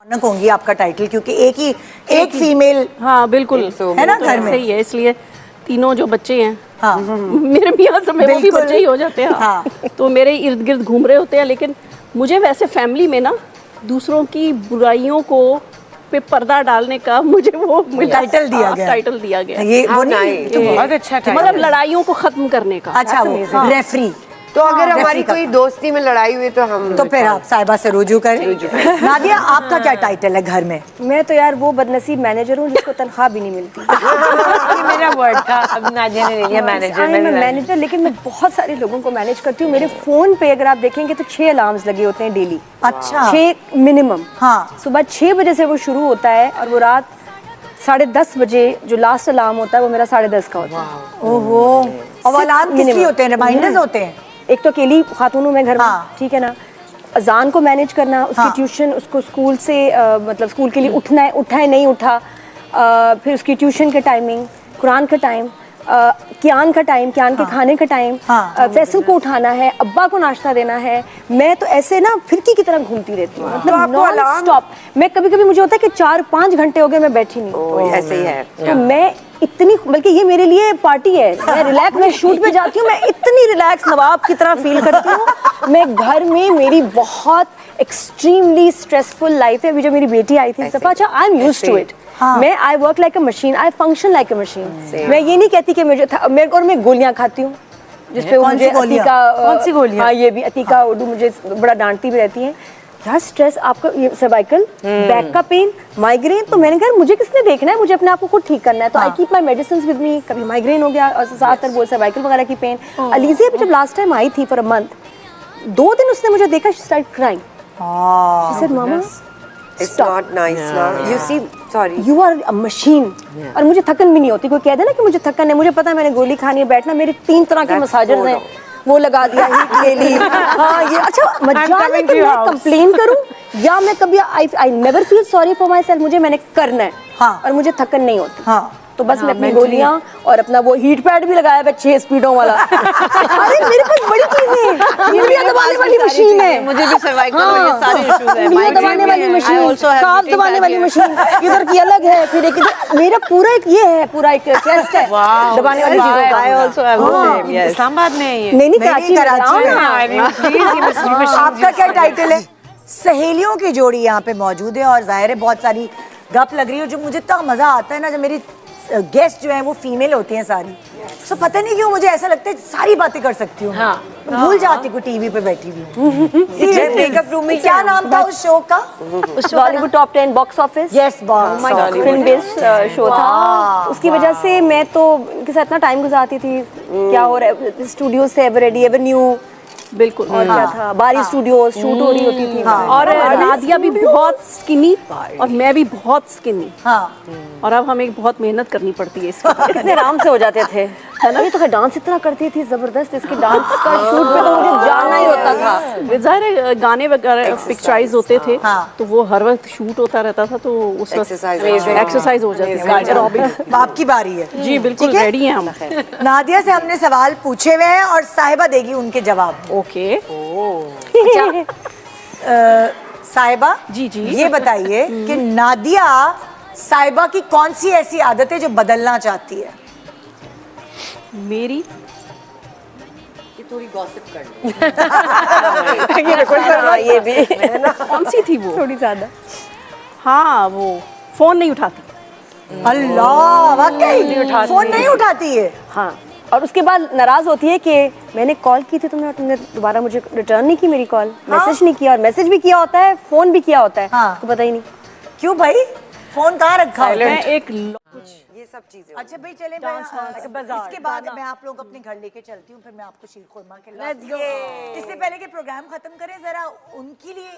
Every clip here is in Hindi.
रौनक होंगी आपका टाइटल, क्योंकि एक फीमेल। हाँ बिल्कुल है ना, घर में सही है, इसलिए तीनों जो बच्चे हैं हाँ मेरे मियाँ समय वो भी बच्चे ही हो जाते हैं। हाँ। तो मेरे इर्द गिर्द घूम रहे होते हैं। लेकिन मुझे वैसे फैमिली में ना दूसरों की बुराइयों को पे पर्दा डालने का मुझे वो टाइटल दिया गया, टाइटल दिया गया। ये वो नहीं, तो बहुत अच्छा टाइटल, मतलब लड़ाइयों को खत्म करने का। अच्छा वो रेफरी। तो अगर हमारी कोई दोस्ती में लड़ाई हुई तो हम तो फिर आप साहिबा से रुजू करें। नादिया, आपका क्या टाइटल है घर में? मैं तो यार वो बदनसीब मैनेजर हूँ जिसको तनख्वाह भी नहीं मिलती। ये मेरा वर्ड था, अब नादिया ने ले लिया मैनेजर। मैं मैनेजर, लेकिन मैं बहुत सारे लोगों को मैनेज करती हूँ। मेरे फोन पे अगर आप देखेंगे तो 6 अलार्म्स लगे होते हैं डेली। अच्छा, 6 मिनिमम। हाँ। सुबह 6 बजे से वो शुरू होता है और वो रात 10:30 बजे जो लास्ट अलार्म होता है वो मेरा 10:30 का होता है। ओहो। और अलार्म किस लिए होते हैं? रिमाइंडर्स होते हैं? एक तो अकेली खातून हूँ मैं घर में, हाँ। ठीक है ना। अजान को मैनेज करना, उसकी ट्यूशन, उसको स्कूल से मतलब स्कूल के लिए उठना है, उठा है नहीं उठा, फिर उसकी ट्यूशन का टाइमिंग, कुरान का टाइम, कियान का टाइम, कियान के खाने का टाइम, फैसल को उठाना है, अब्बा को नाश्ता देना है। मैं तो ऐसे ना फिरकी की तरह घूमती रहती हूँ, मतलब नॉन स्टॉप। मैं कभी कभी मुझे होता है कि 4-5 घंटे हो गए मैं बैठी नहीं। ऐसे ही है। तो मैं इतनी, बल्कि ये मेरे लिए पार्टी है। मैं रिलैक्स, मैं शूट पे जाती हूँ, मैं इतनी रिलैक्स नवाब की तरह फील करती हूँ। मैं घर में, मेरी बहुत एक्सट्रीमली स्ट्रेसफुल लाइफ है। अभी जो मेरी बेटी आई थी इस दफा, अच्छा I am used to it. मैं I work like a machine, I function like a machine. मैं ये नहीं कहती कि मैं गोलियां खाती हूँ जिसपे मुझे अतीका, कौन सी गोलियां? हाँ ये भी अतीका उर्दू मुझे बड़ा डांटती भी रहती है यार। स्ट्रेस, आपका ये सर्वाइकल, बैक का पेन, माइग्रेन। तो मैंने कहा मुझे किसने देखना है, मुझे अपने आप को खुद ठीक करना है। तो I keep my medicine with me. कभी माइग्रेन हो गया और ज्यादातर वो सर्वाइकल वगैरह की पेन। अलीज़िया भी जब लास्ट टाइम आई थी फॉर अ मंथ, 2 दिन उसने मुझे देखा, she started crying. She said mama It's not nice now. You see, sorry. You are a machine. और मुझे थकन भी नहीं होती। कोई कह दे ना कि मुझे थकन है, मुझे पता है मैंने गोली खानी है, बैठना। मेरे 3 तरह के मसाजर्स हैं, वो लगा दिया, हीट ले ली। हाँ ये अच्छा मजाल है कि मैं कंप्लेन करूं या मैं कभी I never feel sorry for my self. मुझे मैंने करना है। हाँ। और मुझे थकन नहीं होती। हाँ। तो बस मैं अपनी गोलियां और अपना वो हीट पैड भी लगाया है 6 स्पीडों वाला। अरे मेरे पास बड़ी चीजें हैं, उंगलियां दबाने वाली मशीन है, मुझे भी सर्वाइकल में ये सारे इश्यूज हैं। उंगलियां दबाने वाली मशीन, काफ दबाने वाली मशीन इधर की अलग है, फिर एक मेरा पूरा एक ये है, पूरा एक टेस्ट है दबाने वाली चीजों का। I also have the same, yes. Islamabad में है ये। नहीं कराची में। आपका क्या टाइटल है? सहेलियों की जोड़ी यहाँ पे मौजूद है और जाहिर है बहुत सारी गप लग रही है। जो मुझे इतना मजा आता है ना, जब मेरी गेस्ट जो हैं वो फीमेल होती हैं सारी, तो पता नहीं क्यों मुझे ऐसा लगता है सारी बातें कर सकती हूँ। हाँ। भूल जाती हूँ टीवी पे बैठी हुई। मेकअप रूम में क्या नाम था उस शो का? Bollywood top 10 box office. Yes box, film based show था। उसकी वजह से मैं तो इनके साथ इतना टाइम गुजारती थी। क्या हो रहा है स्टूडियो से, एवर रेडी, एवर न्यू, बिल्कुल। और क्या था, बारी स्टूडियोज शूट हो रही होती थी। और नादिया भी बहुत स्किनी और मैं भी बहुत स्किनी। हाँ। और अब हमें बहुत मेहनत करनी पड़ती है इसके। कितने आराम से हो जाते थे, है ना। ये तो डांस इतना करती थी जबरदस्त, इसके डांस का शूट पे तो मुझे जाना ही होता था। जाहिर है गाने वगैरह पिक्चराइज होते थे, तो वो हर वक्त शूट होता रहता था, तो उस वक्त एक्सरसाइज हो जाती थी, एरोबिक्स। आपकी बारी है जी बिल्कुल, रेडी हैं हम। नादिया से हमने सवाल पूछे हुए हैं और साहिबा देगी उनके जवाब। ओके। साहिबा जी जी, ये बताइए कि नादिया साहिबा की कौन सी ऐसी आदत है जो बदलना चाहती है? मेरी ये थोड़ी गॉसिप कर ये भी कौन सी थी वो? थोड़ी ज्यादा। हाँ, वो फोन नहीं उठाती। अल्लाह, वाकई फोन नहीं उठाती है? हाँ, और उसके बाद नाराज होती है कि मैंने कॉल की थी तुमने दोबारा मुझे रिटर्न नहीं की मेरी कॉल। मैसेज नहीं किया, और मैसेज भी किया होता है, फोन भी किया होता है, उसको पता ही नहीं। क्यों भाई, फोन कहाँ रखा है? मैं एक ये सब चीजें। अच्छा भाई चले, इसके बाद मैं आप लोग अपने घर लेके चलती हूँ, फिर मैं आपको शीर खुरमा खिलाऊंगी। इससे पहले कि प्रोग्राम खत्म करें, जरा उनके लिए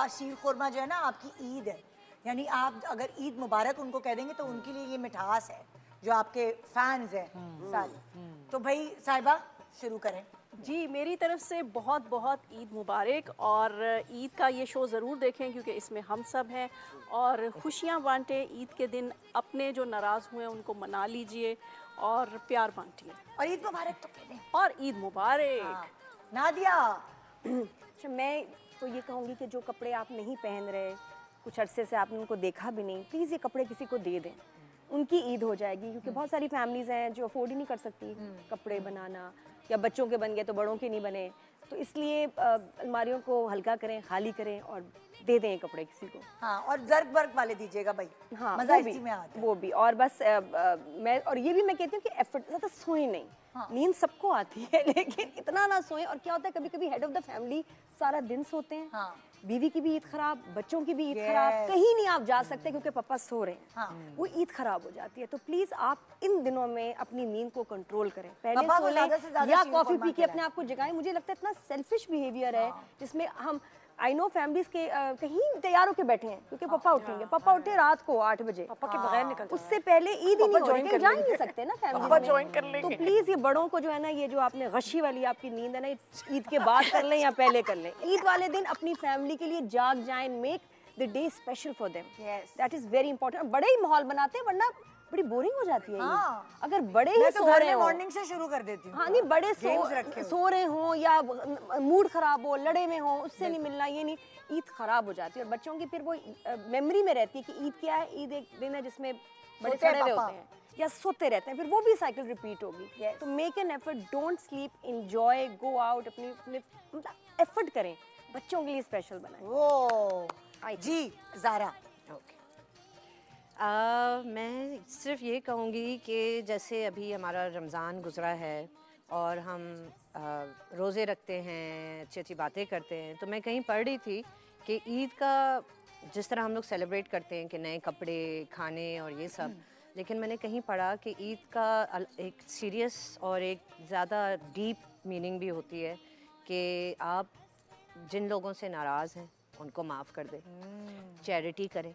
शीर खुरमा जो है ना आपकी ईद है, यानी आप अगर ईद मुबारक उनको कह देंगे तो उनके लिए ये मिठास है जो आपके फैंस हैं सारे। तो भाई साहिबा शुरू करें। जी, मेरी तरफ से बहुत बहुत ईद मुबारक। और ईद का ये शो ज़रूर देखें क्योंकि इसमें हम सब हैं और खुशियाँ बांटें। ईद के दिन अपने जो नाराज़ हुए हैं उनको मना लीजिए और प्यार बांटिए। और ईद मुबारक तो कह दें। और ईद मुबारक। नादिया, अच्छा, मैं तो ये कहूँगी कि जो कपड़े आप नहीं पहन रहे कुछ अरसे से आपने उनको देखा भी नहीं, प्लीज़ ये कपड़े किसी को दे दें, उनकी ईद हो जाएगी। क्योंकि बहुत सारी फैमिलीज़ हैं जो अफोर्ड ही नहीं कर सकती कपड़े बनाना, या बच्चों के बन गए तो बड़ों के नहीं बने, तो इसलिए अलमारियों को हल्का करें, खाली करें और दे दें कपड़े किसी को। हाँ, और जर्क वर्क वाले दीजिएगा भाई, हाँ, मजा इसी में आता है। वो भी, और बस मैं और ये भी मैं कहती हूँ कि एफर्ट, ज़्यादा सोएं नहीं। नींद सबको आती है लेकिन इतना ना सोएं। और क्या होता है, कभी कभी हेड ऑफ द फैमिली सारा दिन सोते हैं, हाँ। बीवी की भी ईद खराब, बच्चों की भी ईद खराब, कहीं नहीं आप जा सकते क्योंकि पापा सो रहे हैं, हाँ। वो ईद खराब हो जाती है। तो प्लीज आप इन दिनों में अपनी नींद को कंट्रोल करें, पहले पापा सो को ज़्यादा से लें ज़्यादा या शीर कॉफी खुरमा पी के अपने खिलाएं। आप को जगाएं। मुझे लगता है इतना सेल्फिश बिहेवियर है जिसमें हम, आई नो फैमिलीज के कहीं तैयार होके बैठे हैं क्योंकि पापा उठेंगे, पापा उठे रात को 8 बजे, पापा के बगैर निकल उससे पहले ईद ही नहीं हो रही, कहीं जा ही नहीं सकते ना फैमिली ज्वाइन कर लेंगे। तो प्लीज ये बड़ों को जो है ना, ये जो आपने गशी वाली आपकी नींद है ना, ईद के बाद कर लें या पहले कर लें, ईद वाले दिन अपनी फैमिली के लिए जाग जाएं, make the day special for them, that is very important. बड़े ही माहौल बनाते हैं, वरना बड़ी बोरिंग हो जाती है हाँ। अगर बड़े मैं ही तो सो घर रहे में हो, मॉर्निंग से शुरू कर देती हूँ। हाँ नहीं, बड़े Games रखे सो रहे हो या मूड खराब हो, लड़े में हो, उससे नहीं मिलना, ये नहीं, ईद खराब हो जाती है। और बच्चों की फिर वो मेमोरी में रहती है कि ईद क्या है, ईद एक दिन है जिसमें बड़े सोते हैं सड़े हुए पापा। होते हैं या सोते रहते हैं, फिर वो भी साइकिल रिपीट होगी। तो make an effort, don't sleep, enjoy, go out, अपने मतलब एफर्ट करें, बच्चों के लिए स्पेशल बनाएं। वो जी ज़ारा, मैं सिर्फ ये कहूँगी कि जैसे अभी हमारा रमज़ान गुज़रा है और हम रोज़े रखते हैं, अच्छी अच्छी बातें करते हैं, तो मैं कहीं पढ़ रही थी कि ईद का जिस तरह हम लोग सेलिब्रेट करते हैं कि नए कपड़े, खाने और ये सब, लेकिन मैंने कहीं पढ़ा कि ईद का एक सीरियस और एक ज़्यादा डीप मीनिंग भी होती है कि आप जिन लोगों से नाराज़ हैं उनको माफ़ कर दें, चैरिटी करें,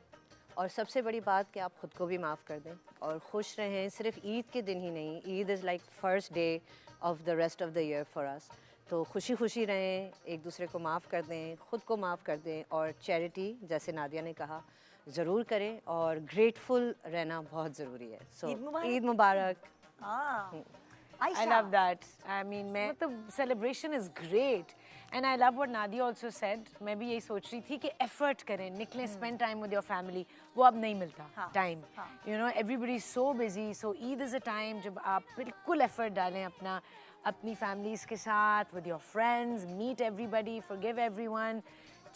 और सबसे बड़ी बात कि आप ख़ुद को भी माफ़ कर दें और खुश रहें। सिर्फ ईद के दिन ही नहीं, Eid is like first day of the rest of the year for us. तो खुशी खुशी रहें, एक दूसरे को माफ़ कर दें, ख़ुद को माफ़ कर दें, और चैरिटी जैसे नादिया ने कहा ज़रूर करें, और ग्रेटफुल रहना बहुत ज़रूरी है। सो ईद मुबारक। I love that. I mean, मतलब celebration is great, and I love what Nadia also said. मैं भी यही सोच रही थी कि effort करें, निकलें, spend time with your family. वो अब नहीं मिलता time. You know, everybody is so busy. So Eid is a time जब आप बिल्कुल effort डालें अपनी families के साथ, with your friends, meet everybody, forgive everyone.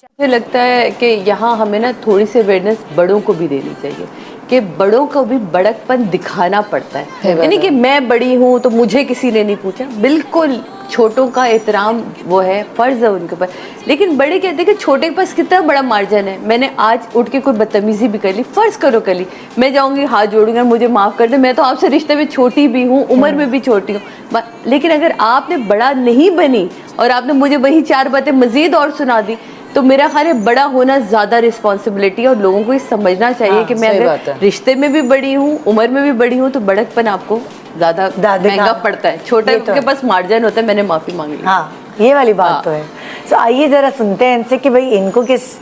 मुझे लगता है कि यहाँ हमें ना थोड़ी सी अवेयरनेस बड़ों को भी देनी चाहिए कि बड़ों को भी बड़कपन दिखाना पड़ता है, यानी कि मैं बड़ी हूँ तो मुझे किसी ने नहीं पूछा। बिल्कुल छोटों का एहतराम वो है, फ़र्ज़ है उनके ऊपर, लेकिन बड़े कहते हैं कि छोटे के पास कितना बड़ा मार्जिन है। मैंने आज उठ के कोई बदतमीज़ी भी कर ली, फ़र्ज़ करो कर ली, मैं जाऊँगी हाथ जोड़ूंगा, मुझे माफ़ कर दे, मैं तो आपसे रिश्ते में छोटी भी हूँ, उम्र में भी छोटी हूँ। लेकिन अगर आपने बड़ा नहीं बनी और आपने मुझे वही 4 बातें मज़ीद और सुना दी, तो मेरा ख्याल है बड़ा होना ज़्यादा रिस्पॉन्सिबिलिटी है, और लोगों को ये समझना चाहिए कि मैं अगर रिश्ते में भी बड़ी हूँ, उम्र में भी बड़ी हूँ, तो बड़कपन आपको ज़्यादा महंगा पड़ता है। छोटे के पास मार्जिन होता है, मैंने माफ़ी मांग ली। हाँ, ये वाली बात तो है। तो आइए ज़रा सुनते हैं इनसे कि भाई इनको किस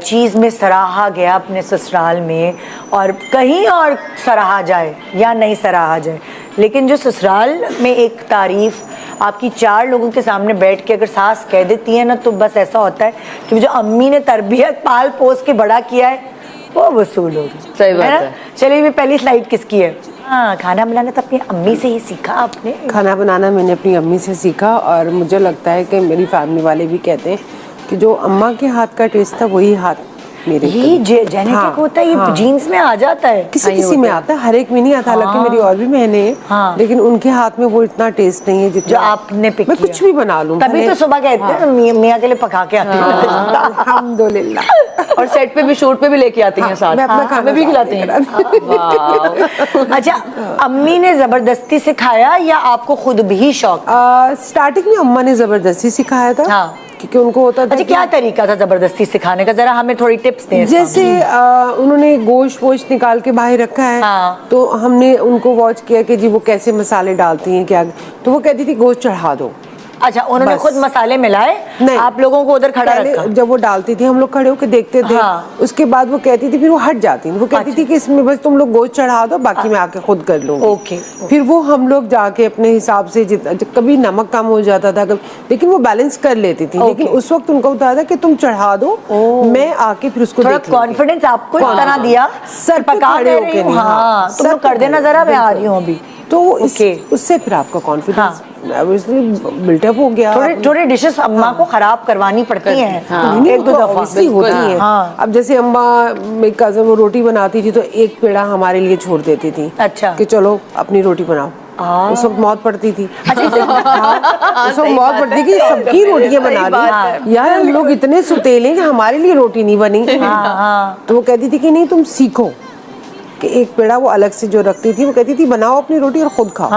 चीज़ में सराहा गया अपने ससुराल में, और कहीं और सराहा जाए या नहीं सराहा जाए, लेकिन जो ससुराल में एक तारीफ़ आपकी 4 लोगों के सामने बैठ के अगर सास कह देती है ना, तो बस ऐसा होता है कि जो अम्मी ने तरबियत पाल पोस के बड़ा किया है वो वसूल होगी। सही बात है। चलिए, भी पहली स्लाइड किसकी है? हाँ, खाना बनाना तो अपनी अम्मी से ही सीखा आपने। खाना बनाना मैंने अपनी अम्मी से सीखा, और मुझे लगता है कि मेरी फैमिली वाले भी कहते हैं कि जो अम्मा के हाथ का टेस्ट था वही हाथ मेरे ये जेनेटिक होता है, ये जीन्स में आ जाता है। किसी में आता है, हर एक में नहीं आता। हालांकि मेरी और भी बहनें हैं, लेकिन उनके हाथ में वो इतना टेस्ट नहीं है जितना जो आपने पिक मैं कुछ भी बना लूं। तभी तो सुबह कहते हैं मियाँ के लिए पका के आती है। अल्हम्दुलिल्लाह। और सेट पे भी, शूट पे भी लेके आती हैं साथ, मैं अपना खाना भी खिलाती हैं। अच्छा, अम्मी ने जबरदस्ती सिखाया या आपको खुद भी शौक? स्टार्टिंग में अम्मा ने जबरदस्ती सिखाया था, क्योंकि उनको होता था। अच्छा, क्या तरीका था जबरदस्ती सिखाने का, जरा हमें थोड़ी टिप्स दें। जैसे उन्होंने गोश्त वोश्त निकाल के बाहर रखा है, तो हमने उनको वॉच किया कि जी वो कैसे मसाले डालती हैं क्या, तो वो कहती थी गोश्त चढ़ा दो। अच्छा, उन्होंने बस। खुद मसाले मिलाए, नहीं, आप लोगों को उधर खड़ा पहले रखा। जब वो डालती थी हम लोग खड़े होकर देखते थे। हाँ। उसके बाद वो कहती थी, फिर वो हट जाती थी, वो कहती थी कि इसमें बस तुम लोग गोश्त चढ़ा दो, बाकी मैं आके खुद कर लूंगी। ओके। फिर वो हम लोग जाके अपने हिसाब से कभी नमक कम हो जाता था लेकिन वो बैलेंस कर लेती थी। लेकिन उस वक्त उनको बताया था कि तुम चढ़ा दो, मैं आके फिर उसको थोड़ा देख लूंगी। कॉन्फिडेंस आपको इस तरह दिया, सर पे पका खड़े ले होके रही हूँ, नहीं, हाँ तुम लोग कर देना जरा, मैं आ रही हूँ अभी। तो ओके। उससे फिर आपका कॉन्फिडेंस बिल्टअप हो गया। थोड़े डिशेस अम्मा को खराब करवानी पड़ती हैं, एक दो दफा obviously होती है। हाँ। अब जैसे अम्मा मेरी कज़न वो रोटी बनाती थी तो एक पेड़ा हमारे लिए छोड़ देती थी। अच्छा। कि चलो अपनी रोटी बनाओ। उस वक्त मौत पड़ती थी। उस वक्त मौत पड़ती कि सबकी रोटियां बना ली। यार हम लोग इतने सुतेले हैं कि हमारे लिए रोटी नहीं बनी। तो वो कहती थी कि नहीं तुम सीखो, कि एक पेड़ा वो अलग से जो रखती थी, वो कहती थी बनाओ अपनी रोटी और खुद खाओ।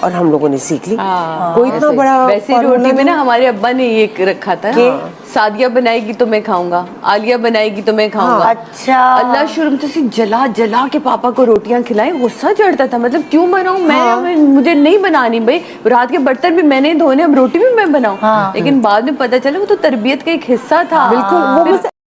और हम लोगों ने सीख ली। कोई इतना बड़ा वैसे रोटी में ना हमारे अब्बा ने ये रखा था कि सादिया बनाएगी तो मैं खाऊंगा, आलिया बनाएगी तो मैं खाऊंगा। अच्छा। अल्लाह शुरू से जला जला के पापा को रोटियां खिलाएं, गुस्सा चढ़ता था, मतलब क्यों बनाऊं मैं, मुझे नहीं बनानी भाई, रात के बर्तन भी मैंने धोने, अब रोटी भी मैं बनाऊं। लेकिन बाद में पता चला वो तो तरबियत का एक हिस्सा था। बिल्कुल, वो बस